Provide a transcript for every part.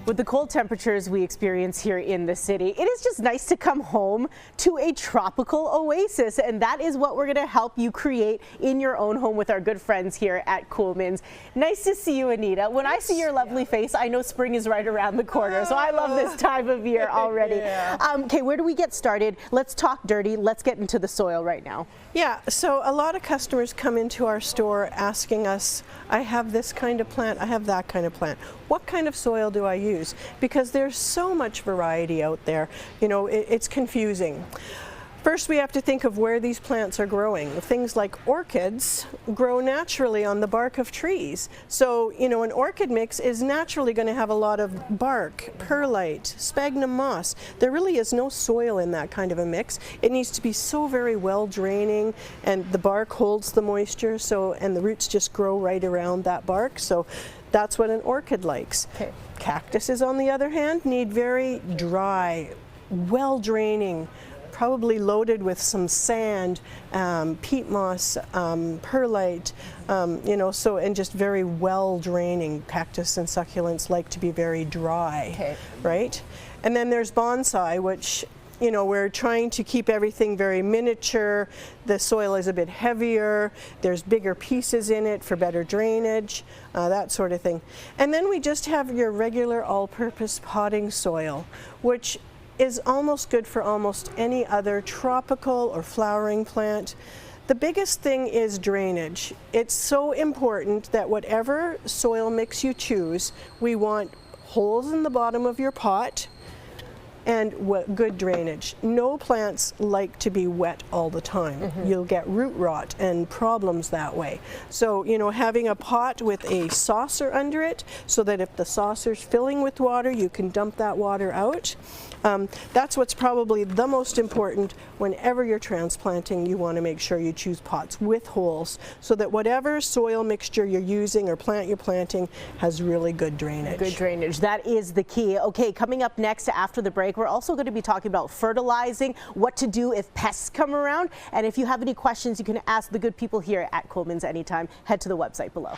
With the cold temperatures we experience here in the city, it is just nice to come home to a tropical oasis, and that is what we're going to help you create in your own home with our good friends here at Kuhlmann's. Nice to see you, Anita. When I see your lovely face, I know spring is right around the corner, so I love this time of year already. Okay, where do we get started? Let's talk dirty. Let's get into the soil right now. Yeah, so a lot of customers come into our store asking us, I have this kind of plant, I have that kind of plant. What kind of soil do I use? Because there's so much variety out there, you know, it's confusing. First, we have to think of where these plants are growing. Things like orchids grow naturally on the bark of trees. So, you know, an orchid mix is naturally going to have a lot of bark, perlite, sphagnum moss. There really is no soil in that kind of a mix. It needs to be so very well draining, and the bark holds the moisture, so, and the roots just grow right around that bark. So that's what an orchid likes. Okay. Cactuses, on the other hand, need very dry, well draining, probably loaded with some sand, peat moss, perlite, you know, so, and just very well draining. Cactus and succulents like to be very dry, right? And then there's bonsai, which, you know, we're trying to keep everything very miniature. The soil is a bit heavier. There's bigger pieces in it for better drainage, that sort of thing. And then we just have your regular all-purpose potting soil, which is almost good for almost any other tropical or flowering plant. The biggest thing is drainage. It's so important that whatever soil mix you choose, we want holes in the bottom of your pot and good drainage. No plants like to be wet all the time. You'll get root rot and problems that way. So, you know, having a pot with a saucer under it, so that if the saucer's filling with water, you can dump that water out. That's what's probably the most important. Whenever you're transplanting, you want to make sure you choose pots with holes, so that whatever soil mixture you're using or plant you're planting has really good drainage. Good drainage, that is the key. Okay, coming up next after the break, we're also going to be talking about fertilizing, what to do if pests come around, and if you have any questions, you can ask the good people here at Kuhlmann's anytime. Head to the website below.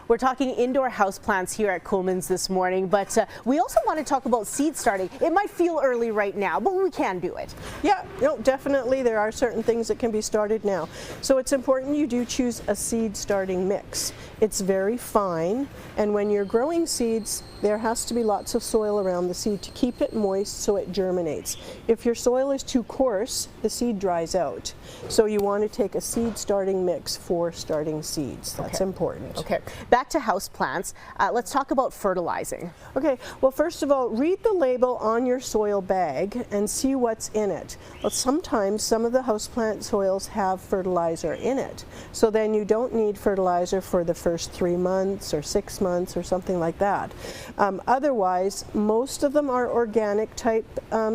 We're talking indoor houseplants here at Kuhlmann's this morning, but we also want to talk about seed starting. It might feel early right now, but we can do it. Yeah, no, definitely there are certain things that can be started now. So it's important you do choose a seed starting mix. It's very fine, and when you're growing seeds, there has to be lots of soil around the seed to keep it moist so it germinates. If your soil is too coarse, the seed dries out. So you want to take a seed starting mix for starting seeds. That's important. Okay. Back to houseplants, let's talk about fertilizing. Okay, well, first of all, read the label on your soil bag and see what's in it. Well, sometimes some of the houseplant soils have fertilizer in it, so then you don't need fertilizer for the first 3 months or 6 months or something like that. Otherwise, most of them are organic type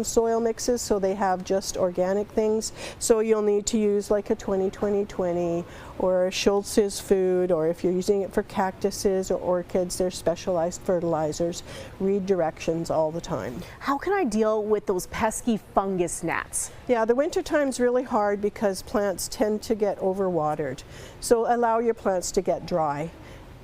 soil mixes, so they have just organic things. So you'll need to use like a 20-20-20 or a Schultz's food, or if you're using it for cactuses or orchids, there's specialized fertilizers. Read directions all the time. How can I deal with those pesky fungus gnats? Yeah, the winter time's really hard because plants tend to get overwatered. So allow your plants to get dry.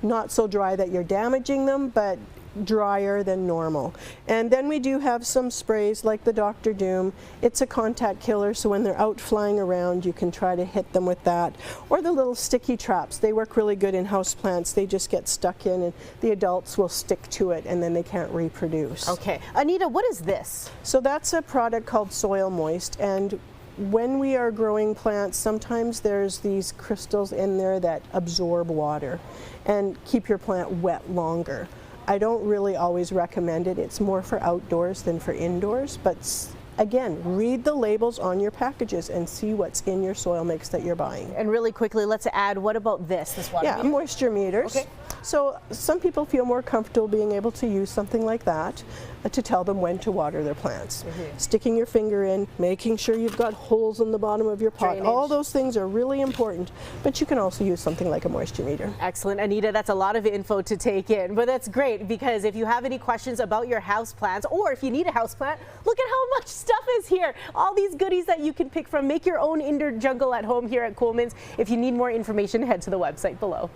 Not so dry that you're damaging them, but drier than normal. And then we do have some sprays like the Dr. Doom. It's a contact killer, so when they're out flying around, you can try to hit them with that. Or the little sticky traps. They work really good in houseplants. They just get stuck in, and the adults will stick to it, and then they can't reproduce. Okay. Anita, what is this? So that's a product called Soil Moist, and when we are growing plants, sometimes there's these crystals in there that absorb water and keep your plant wet longer. I don't really always recommend it. It's more for outdoors than for indoors, but again, read the labels on your packages and see what's in your soil mix that you're buying. And really quickly, let's add, what about this water meter? Moisture meters. Okay. So some people feel more comfortable being able to use something like that to tell them when to water their plants. Sticking your finger in, making sure you've got holes in the bottom of your pot. Drainage. All those things are really important, but you can also use something like a moisture meter. Excellent. Anita, that's a lot of info to take in, but that's great, because if you have any questions about your house plants, or if you need a house plant, look at how much stuff is here. All these goodies that you can pick from. Make your own indoor jungle at home here at Kuhlmann's. If you need more information, head to the website below.